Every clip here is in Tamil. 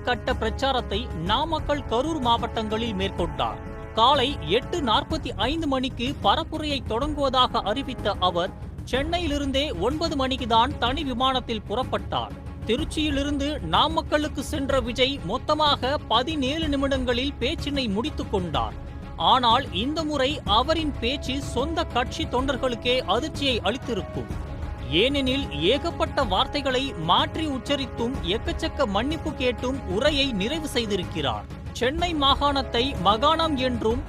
கட்ட பிரச்சாரத்தை நாமக்கல், கரூர் மாவட்டங்களில் மேற்கொண்டார். காலை 8:45 மணிக்கு பரப்புரையை தொடங்குவதாக அறிவித்த அவர் சென்னையிலிருந்தே 9 மணிக்கு தான் தனி விமானத்தில் புறப்பட்டார். திருச்சியிலிருந்து நாமக்கலுக்கு சென்ற விஜய் மொத்தமாக 17 நிமிடங்களில் பேச்சினை முடித்துக் கொண்டார். ஆனால் இந்த முறை அவரின் பேச்சு சொந்த கட்சி தொண்டர்களுக்கே அதிர்ச்சியை அளித்திருக்கும். ஏனெனில் ஏகப்பட்ட வார்த்தைகளை மாற்றி உச்சரித்தும் எக்கச்சக்க மன்னிப்பு கேட்டும் உரையை நிறைவு செய்திருக்கிறார். சென்னை மாகாணத்தை மகாணம் என்றும்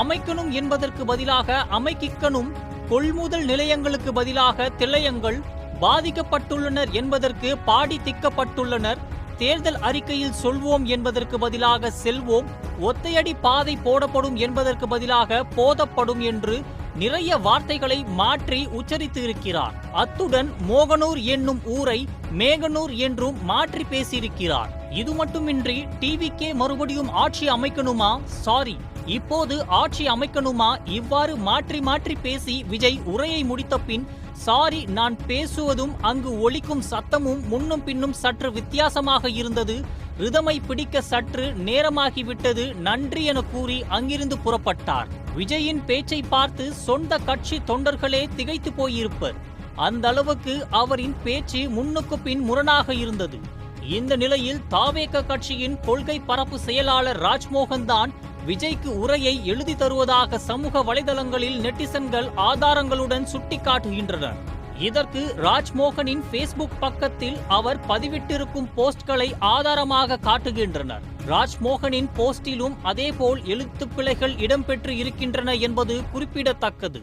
அமைக்கணும் என்பதற்கு பதிலாக அமைக்கிக்கணும், கொள்முதல் நிலையங்களுக்கு பதிலாக திளையங்கள், பாதிக்கப்பட்டுள்ளனர் என்பதற்கு பாடி திக்கப்பட்டுள்ளனர், தேர்தல் அறிக்கையில் சொல்வோம் என்பதற்கு பதிலாக செல்வோம், ஒத்தையடி பாதை போடப்படும் என்பதற்கு பதிலாக போதப்படும் என்று நிறைய வார்த்தைகளை மாற்றி உச்சரித்து இருக்கிறார். அத்துடன் மோகனூர் என்னும் ஊரை மேகனூர் என்றும் மாற்றி பேசியிருக்கிறார். இது மட்டுமின்றி டிவிக்கே மறுபடியும் ஆட்சி அமைக்கணுமா, சாரி இப்போது ஆட்சி அமைக்கணுமா, இவ்வாறு மாற்றி மாற்றி பேசி விஜய் உரையை முடித்த பின் சாரி, நான் பேசுவதும் அங்கு ஒலிக்கும் சத்தமும் முன்னும் பின்னும் சற்று வித்தியாசமாக இருந்தது, ரிதமை பிடிக்க சற்று நேரமாகிவிட்டது, நன்றி என கூறி அங்கிருந்து புறப்பட்டார். விஜயின் பேச்சை பார்த்து சொந்த கட்சி தொண்டர்களே திகைத்து போயிருப்பர். அந்த அளவுக்கு அவரின் பேச்சு முன்னுக்கு பின் முரணாக இருந்தது. இந்த நிலையில் தாவேக கட்சியின் கொள்கை பரப்பு செயலாளர் ராஜ்மோகன் தான் விஜய்க்கு உரையை எழுதி தருவதாக சமூக வலைதளங்களில் நெட்டிசன்கள் ஆதாரங்களுடன் சுட்டிக்காட்டுகின்றனர். இதற்கு ராஜ்மோகனின் ஃபேஸ்புக் பக்கத்தில் அவர் பதிவிட்டிருக்கும் போஸ்ட்களை ஆதாரமாக காட்டுகின்றனர். ராஜ்மோகனின் போஸ்டிலும் அதேபோல் எழுத்துப்பிழைகள் இடம்பெற்று இருக்கின்றன என்பது குறிப்பிடத்தக்கது.